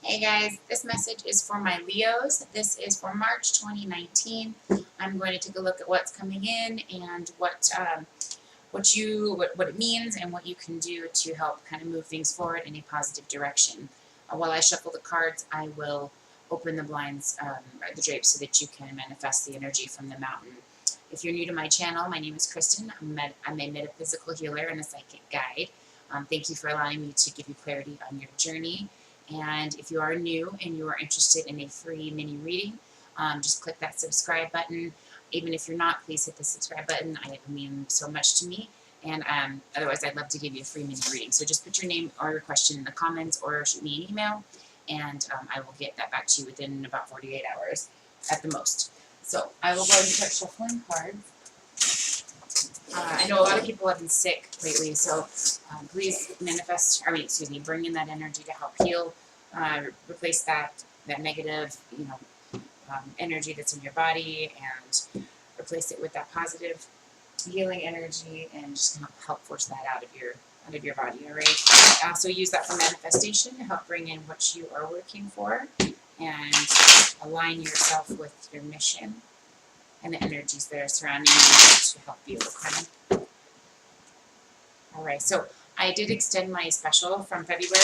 Hey guys, this message is for my Leos. This is for March 2019. I'm going to take a look at what's coming in and what it means and what you can do to help kind of move things forward in a positive direction. While I shuffle the cards, I will open the blinds, the drapes, so that you can manifest the energy from the mountain. If you're new to my channel, my name is Kristen. I'm a metaphysical healer and a psychic guide. Thank you for allowing me to give you clarity on your journey. And if you are new and you are interested in a free mini reading, just click that subscribe button. Even if you're not, please hit the subscribe button. It means so much to me. And otherwise, I'd love to give you a free mini reading. So just put your name or your question in the comments or shoot me an email, and I will get that back to you within about 48 hours at the most. So I will go ahead and start shuffling cards. I know a lot of people have been sick lately, so please bring in that energy to help heal, replace that negative, energy that's in your body, and replace it with that positive healing energy, and just help force that out of your body. All right. Also use that for manifestation to help bring in what you are working for, and align yourself with your mission and the energies that are surrounding you to help you. Okay. All right. So I did extend my special from February.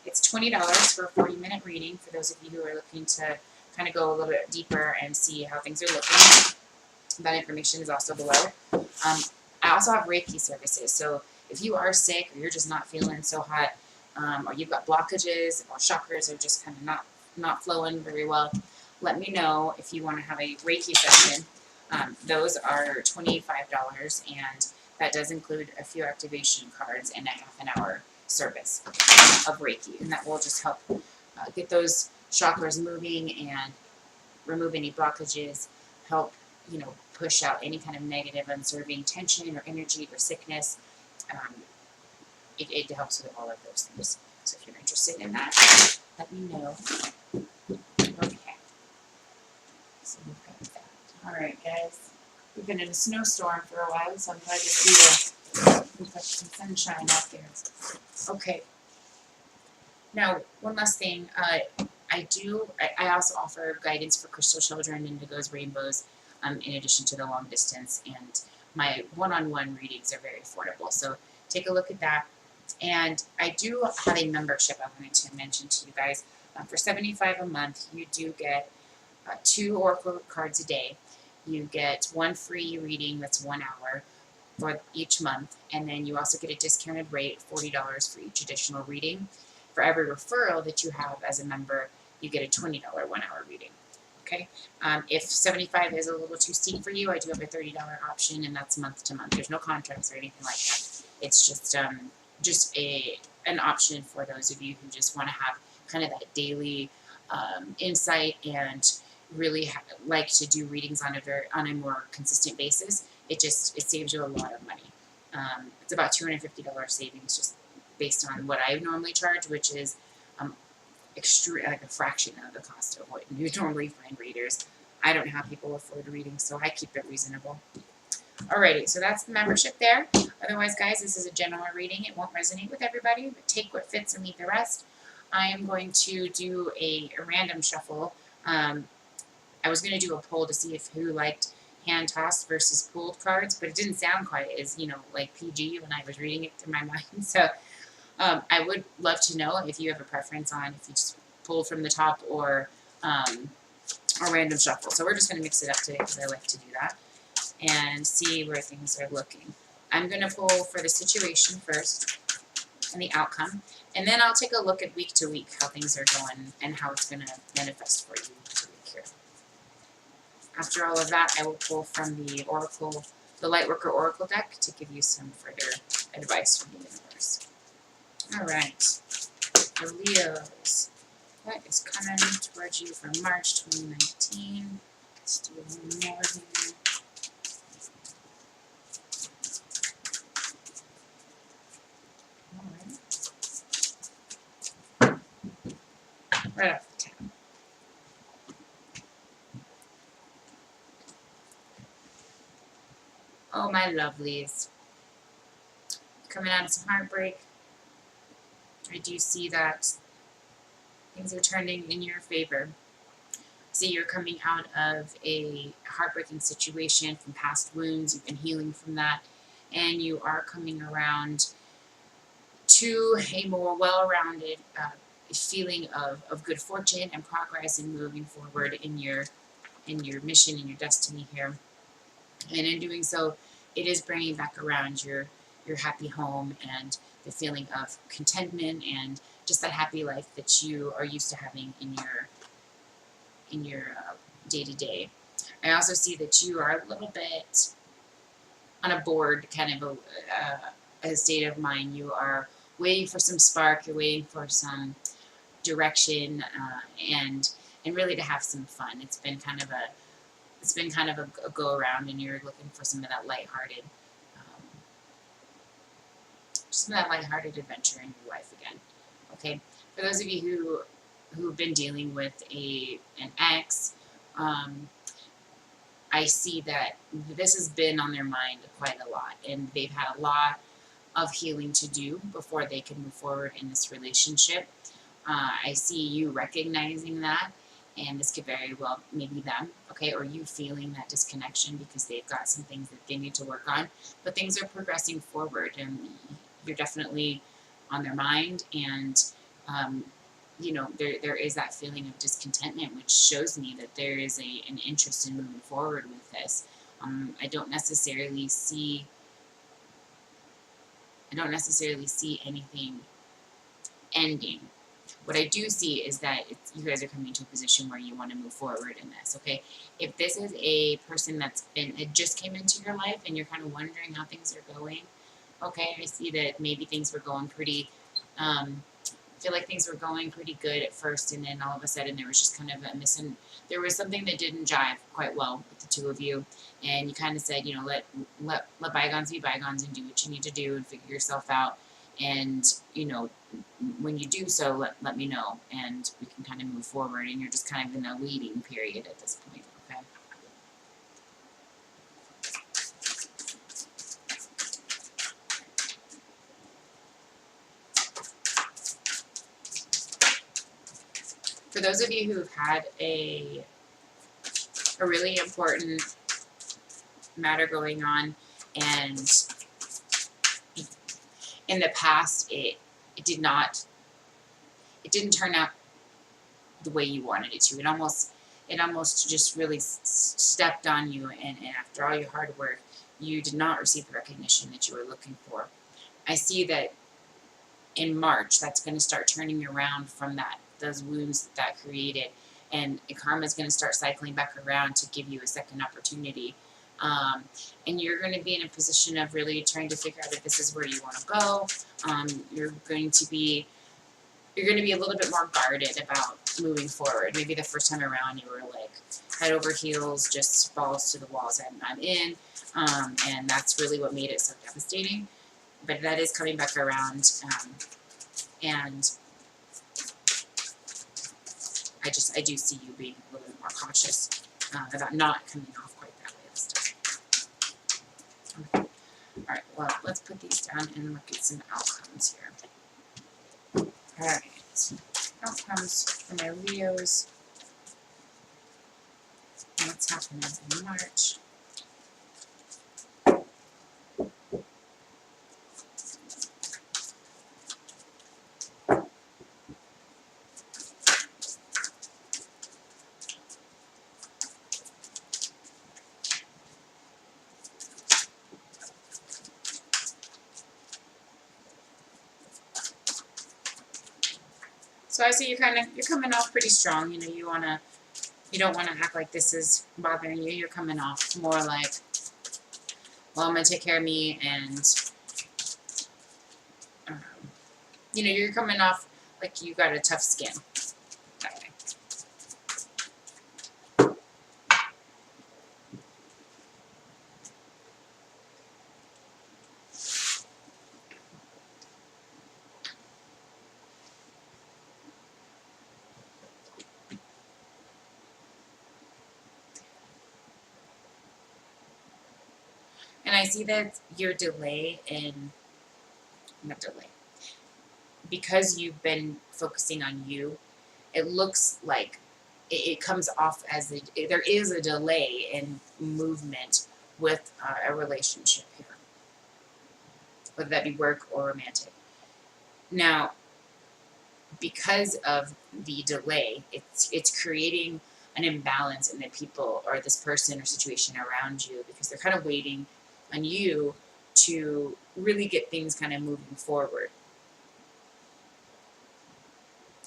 It's $20 for a 40-minute reading for those of you who are looking to kind of go a little bit deeper and see how things are looking. That information is also below. I also have Reiki services. So if you are sick or you're just not feeling so hot, or you've got blockages or chakras are just kind of not flowing very well, let me know if you want to have a Reiki session. Those are $25, and that does include a few activation cards and a half-an-hour service of Reiki, and that will just help get those chakras moving and remove any blockages, help push out any kind of negative, unserving tension or energy or sickness. It helps with all of those things. So if you're interested in that, let me know. Okay. So we've got that. All right, guys. We've been in a snowstorm for a while, so I'm glad to see we've got some sunshine out there. Okay. Now, one last thing. I also offer guidance for crystal children, indigos, rainbows, in addition to the long distance, and my one-on-one readings are very affordable. So take a look at that. And I do have a membership I wanted to mention to you guys. For $75 a month, you do get 2 oracle cards a day. You get 1 free reading that's 1 hour for each month, and then you also get a discounted rate, $40 for each additional reading. For every referral that you have as a member, you get a $20 1-hour reading. Okay. If 75 is a little too steep for you, I do have a $30 option, and that's month to month. There's no contracts or anything like that. It's just an option for those of you who just want to have kind of that daily insight and really like to do readings on a more consistent basis. It saves you a lot of money. It's about $250 savings just based on what I normally charge, which is like a fraction of the cost of what you normally find readers. I don't have people afford readings, so I keep it reasonable. Alrighty, so that's the membership there. Otherwise, guys, this is a general reading. It won't resonate with everybody, but take what fits and leave the rest. I am going to do a random shuffle. I was going to do a poll to see who liked hand-tossed versus pulled cards, but it didn't sound quite as, like PG when I was reading it through my mind. So I would love to know if you have a preference on if you just pull from the top or a random shuffle. So we're just going to mix it up today because I like to do that and see where things are looking. I'm going to pull for the situation first and the outcome, and then I'll take a look at week to week how things are going and how it's going to manifest for you week to week here. After all of that, I will pull from the Lightworker Oracle deck to give you some further advice from the universe. All right, the Leos, what is coming towards you from March 2019? Let's do one more here. All right. Right off the top. Oh, my lovelies. Coming out of some heartbreak. I do see that Things are turning in your favor. See, you're coming out of a heartbreaking situation from past wounds. You've been healing from that. And you are coming around to a more well-rounded feeling of good fortune and progress and moving forward in your mission and your destiny here. And in doing so, it is bringing back around your happy home and the feeling of contentment and just that happy life that you are used to having in your day-to-day. I also see that you are a little bit on a board kind of a state of mind. You are waiting for some spark, you're waiting for some direction, and really to have some fun. It's been kind of a go around, and you're looking for some of that lighthearted, some of that lighthearted adventure in your life again. Okay, for those of you who've been dealing with an ex, I see that this has been on their mind quite a lot, and they've had a lot of healing to do before they can move forward in this relationship. I see you recognizing that, and this could very well maybe them, okay, or you feeling that disconnection because they've got some things that they need to work on, but things are progressing forward, and you're definitely on their mind, and you know, there is that feeling of discontentment, which shows me that there is an interest in moving forward with this. I don't necessarily see anything ending. What I do see is that you guys are coming to a position where you want to move forward in this, okay? If this is a person it just came into your life and you're kind of wondering how things are going, okay, I see that maybe things were going pretty, I feel like things were going pretty good at first, and then all of a sudden there was just kind of there was something that didn't jive quite well with the two of you, and you kind of said, you know, let bygones be bygones and do what you need to do and figure yourself out, and, you know, when you do so, let me know, and we can kind of move forward, and you're just kind of in a waiting period at this point, okay? For those of you who've had a really important matter going on, and in the past it didn't turn out the way you wanted it to. It almost just really stepped on you, and after all your hard work, you did not receive the recognition that you were looking for. I see that in March, that's going to start turning around from those wounds that created, and karma is going to start cycling back around to give you a second opportunity. And you're going to be in a position of really trying to figure out if this is where you want to go. You're going to be a little bit more guarded about moving forward. Maybe the first time around you were like head over heels, just balls to the walls, I'm in, and that's really what made it so devastating. But that is coming back around, and I do see you being a little bit more cautious about not coming off quite that way this time. Okay. All right, well, let's put these down and look at some outcomes here. All right, outcomes for my Leos. What's happening in March? So I see you're coming off pretty strong. You know, you don't wanna act like this is bothering you. You're coming off more like, well, I'm gonna take care of me, and you know, you're coming off like you got a tough skin that way. And I see that your not delay, because you've been focusing on you it looks like it comes off as there is a delay in movement with a relationship here, whether that be work or romantic. Now, because of the delay, it's creating an imbalance in the people or this person or situation around you, because they're kind of waiting on you to really get things kind of moving forward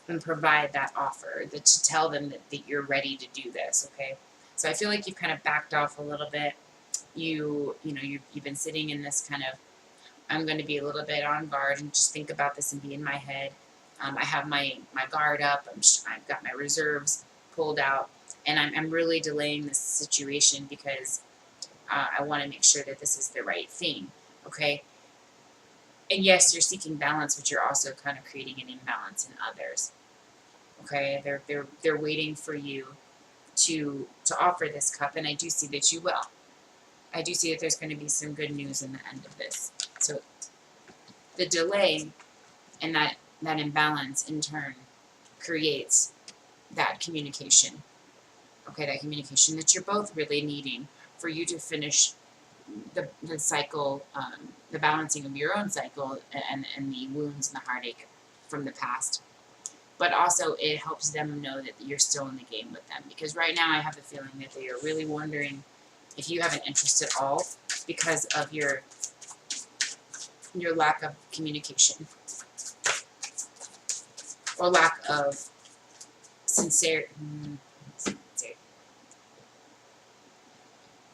and provide that offer, that to tell them that you're ready to do this. Okay, so I feel like you've kind of backed off a little bit. You've been sitting in this kind of, I'm going to be a little bit on guard and just think about this and be in my head. I have my guard up. I've got my reserves pulled out, and I'm really delaying this situation because I want to make sure that this is the right thing. Okay. And yes, you're seeking balance, but you're also kind of creating an imbalance in others. Okay. They're waiting for you to offer this cup, and I do see that you will. I do see that there's going to be some good news in the end of this. So the delay and that imbalance in turn creates that communication. Okay, that communication that you're both really needing for you to finish the cycle, the balancing of your own cycle and the wounds and the heartache from the past. But also it helps them know that you're still in the game with them, because right now I have the feeling that they are really wondering if you have an interest at all because of your lack of communication or lack of sincerity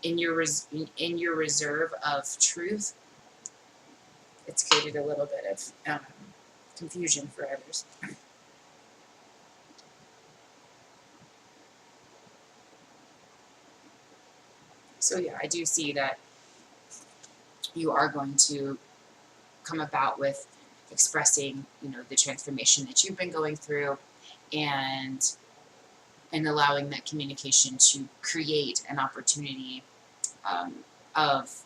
in your reserve of truth. It's created a little bit of confusion for others. So yeah, I do see that you are going to come about with expressing, the transformation that you've been going through, and allowing that communication to create an opportunity of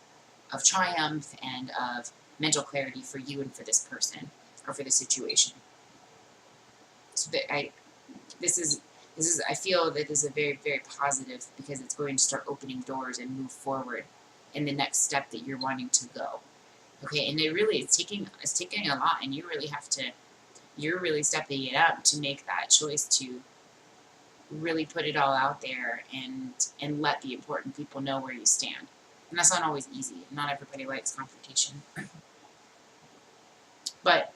triumph and of mental clarity for you and for this person or for the situation. So that I feel that this is a very, very positive, because it's going to start opening doors and move forward in the next step that you're wanting to go. Okay, and it's taking a lot, and you're really stepping it up to make that choice to really put it all out there and let the important people know where you stand. And that's not always easy. Not everybody likes confrontation. But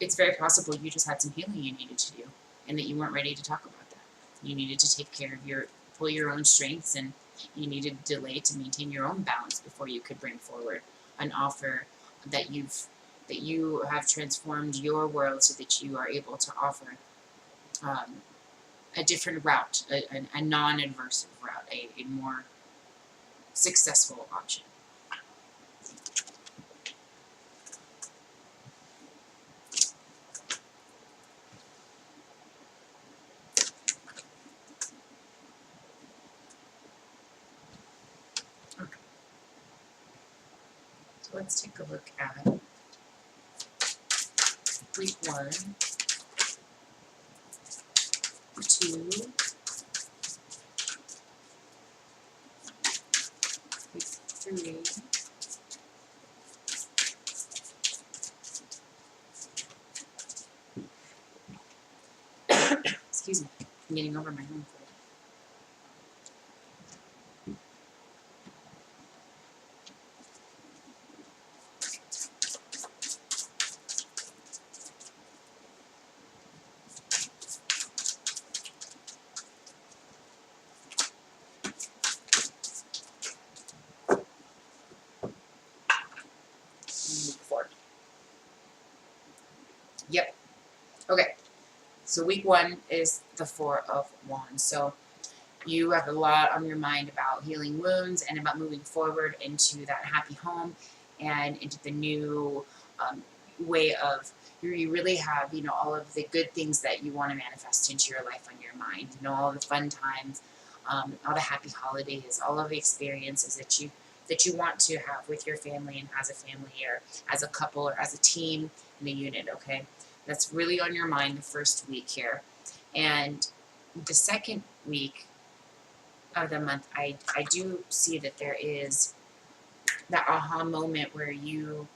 it's very possible you just had some healing you needed to do, and that you weren't ready to talk about that. You needed to take care of pull your own strengths, and you needed to delay to maintain your own balance before you could bring forward an offer that you have transformed your world so that you are able to offer a different route, a non-adversive route, a more successful option. Okay. So let's take a look at week 1, 2, week 3, excuse me, I'm getting over my own cold. Week 4. Yep. Okay. So week 1 is the 4 of Wands. So you have a lot on your mind about healing wounds and about moving forward into that happy home and into the new way of, you really have, all of the good things that you want to manifest into your life on your mind. All the fun times, all the happy holidays, all of the experiences that you want to have with your family and as a family, or as a couple, or as a team in a unit. Okay, That's really on your mind the first week here. And the second week of the month, I do see that there is that aha moment where you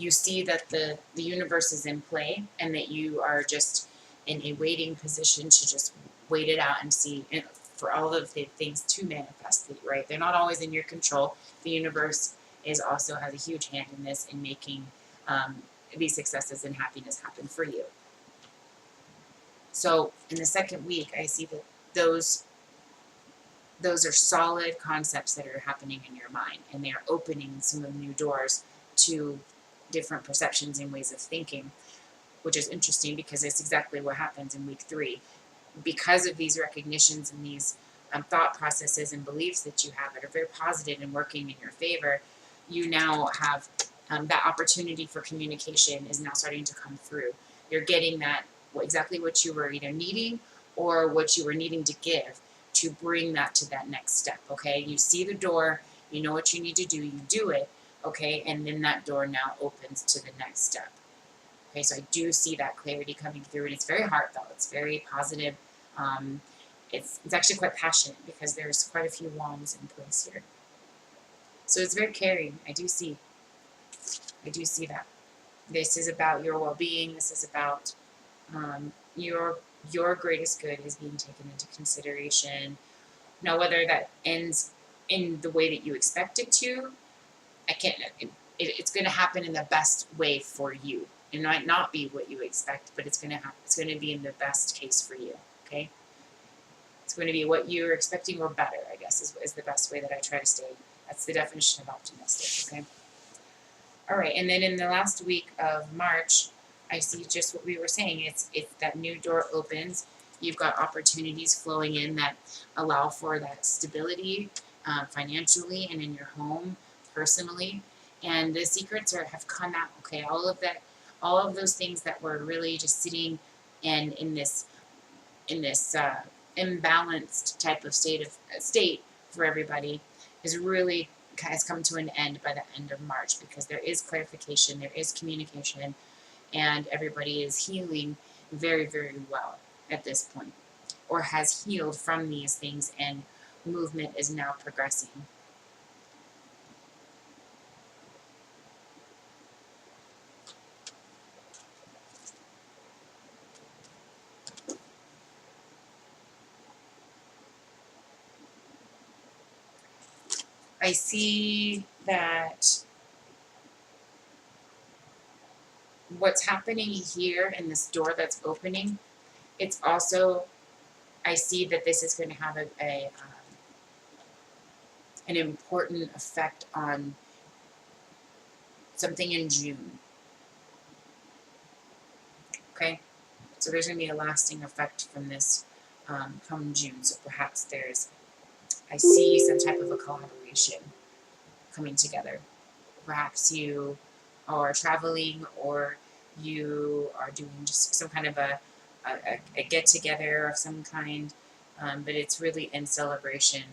see that the universe is in play, and that you are just in a waiting position to just wait it out and see, and for all of the things to manifest, right? They're not always in your control. The universe also has a huge hand in this, in making these successes and happiness happen for you. So in the second week, I see that those are solid concepts that are happening in your mind, and they are opening some of new doors to different perceptions and ways of thinking, which is interesting because it's exactly what happens in week 3. Because of these recognitions and these thought processes and beliefs that you have that are very positive and working in your favor, you now have that opportunity for communication is now starting to come through. You're getting that exactly what you were either needing or what you were needing to give, to bring that to that next step. Okay, you see the door, you know what you need to do, you do it. Okay, and then that door now opens to the next step. Okay, so I do see that clarity coming through, and it's very heartfelt. It's very positive. It's actually quite passionate because there's quite a few wands in place here. So it's very caring. I do see that. This is about your well-being. This is about your greatest good is being taken into consideration. Now, whether that ends in the way that you expect it to, I can't. It's going to happen in the best way for you. It might not be what you expect, but it's going to happen. It's going to be in the best case for you. Okay. It's going to be what you're expecting or better, I guess, is the best way that I try to stay. That's the definition of optimistic. Okay. All right, and then in the last week of March, I see just what we were saying. It's that new door opens. You've got opportunities flowing in that allow for that stability financially and in your home, personally. And the secrets have come out. Okay, all of those things that were really just sitting in this imbalanced type of state for everybody has come to an end by the end of March, because there is clarification, there is communication, and everybody is healing very, very well at this point, or has healed from these things, and movement is now progressing. I see that what's happening here in this door that's opening, it's also, I see that this is going to have an important effect on something in June. Okay, so there's going to be a lasting effect from this come June. So perhaps I see some type of a collaboration coming together. Perhaps you are traveling, or you are doing just some kind of a get-together of some kind, but it's really in celebration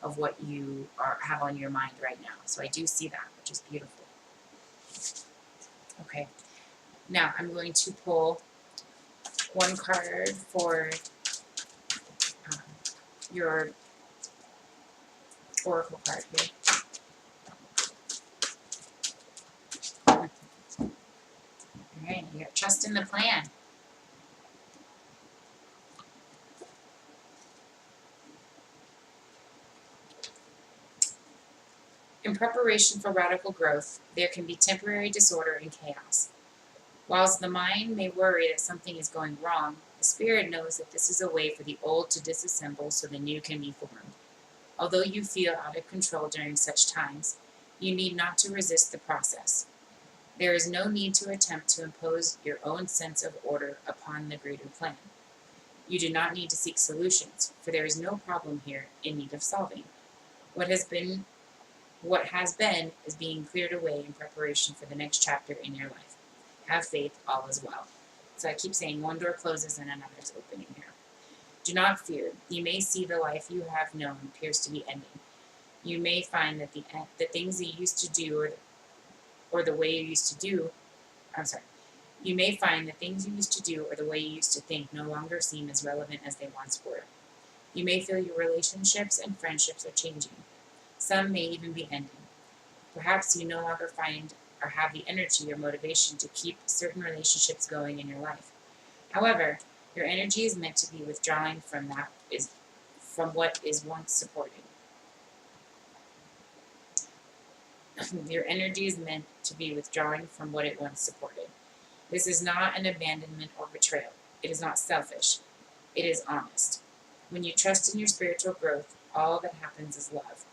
of what you have on your mind right now. So I do see that, which is beautiful. Okay, now I'm going to pull one card for your oracle card here. Alright, you got trust in the plan. In preparation for radical growth, there can be temporary disorder and chaos. Whilst the mind may worry that something is going wrong, the spirit knows that this is a way for the old to disassemble so the new can be formed. Although you feel out of control during such times, you need not to resist the process. There is no need to attempt to impose your own sense of order upon the greater plan. You do not need to seek solutions, for there is no problem here in need of solving. What has been is being cleared away in preparation for the next chapter in your life. Have faith, all is well. So I keep saying one door closes and another is opening here. Do not fear. You may see the life you have known appears to be ending. You may find that the things you used to do, or the way you used to do, You may find the things you used to do or the way you used to think no longer seem as relevant as they once were. You may feel your relationships and friendships are changing. Some may even be ending. Perhaps you no longer find or have the energy or motivation to keep certain relationships going in your life. However, your energy is meant to be withdrawing from what is once supported. Your energy is meant to be withdrawing from what it once supported. This is not an abandonment or betrayal. It is not selfish. It is honest. When you trust in your spiritual growth, all that happens is love.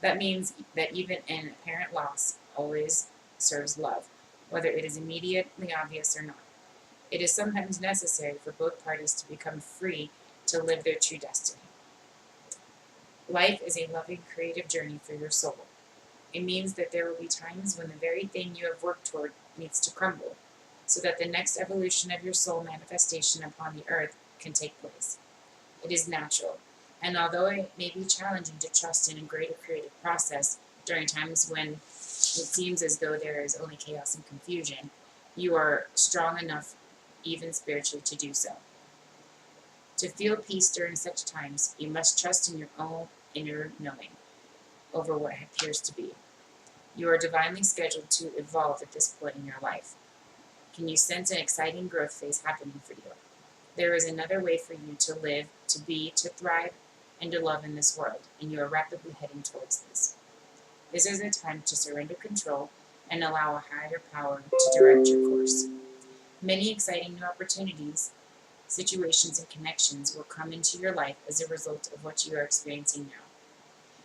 That means that even an apparent loss always serves love, whether it is immediately obvious or not. It is sometimes necessary for both parties to become free to live their true destiny. Life is a loving, creative journey for your soul. It means that there will be times when the very thing you have worked toward needs to crumble, so that the next evolution of your soul manifestation upon the earth can take place. It is natural, and although it may be challenging to trust in a greater creative process during times when it seems as though there is only chaos and confusion, you are strong enough, even spiritually, to do so. To feel peace during such times, you must trust in your own inner knowing over what appears to be. You are divinely scheduled to evolve at this point in your life. Can you sense an exciting growth phase happening for you? There is another way for you to live, to be, to thrive, and to love in this world, and you are rapidly heading towards this. This is a time to surrender control and allow a higher power to direct your course. Many exciting new opportunities, situations, and connections will come into your life as a result of what you are experiencing now.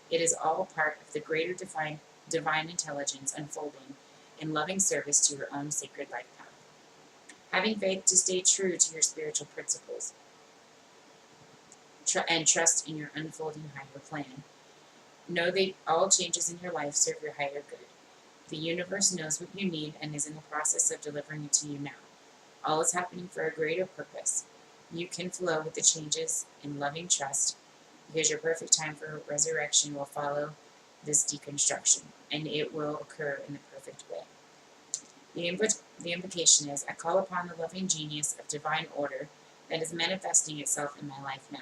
It is all part of the greater divine intelligence unfolding in loving service to your own sacred life path. Having faith to stay true to your spiritual principles and trust in your unfolding higher plan. Know that all changes in your life serve your higher good. The universe knows what you need and is in the process of delivering it to you now. All is happening for a greater purpose. You can flow with the changes in loving trust, because your perfect time for resurrection will follow this deconstruction, and it will occur in the perfect way. The implication is, I call upon the loving genius of divine order that is manifesting itself in my life now.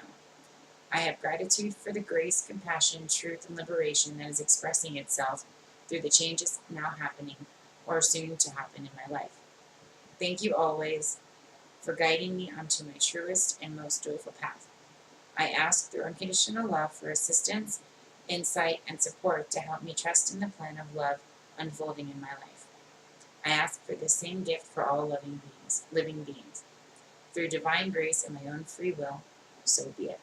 I have gratitude for the grace, compassion, truth, and liberation that is expressing itself through the changes now happening or soon to happen in my life. Thank you always for guiding me onto my truest and most joyful path. I ask through unconditional love for assistance, insight, and support to help me trust in the plan of love unfolding in my life. I ask for the same gift for all living beings. Through divine grace and my own free will, so be it.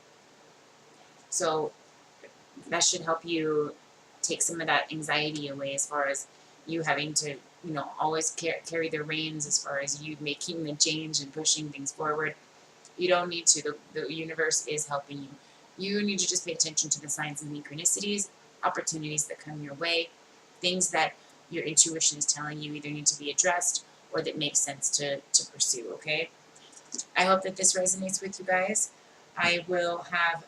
So that should help you take some of that anxiety away as far as you having to, always carry the reins as far as you making the change and pushing things forward. You don't need to. The universe is helping you. You need to just pay attention to the signs and synchronicities, opportunities that come your way, things that your intuition is telling you either need to be addressed or that make sense to pursue, okay? I hope that this resonates with you guys. I will have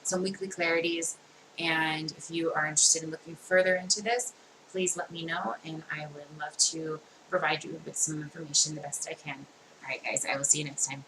some weekly clarities, and if you are interested in looking further into this, please let me know, and I would love to provide you with some information the best I can. All right, guys, I will see you next time.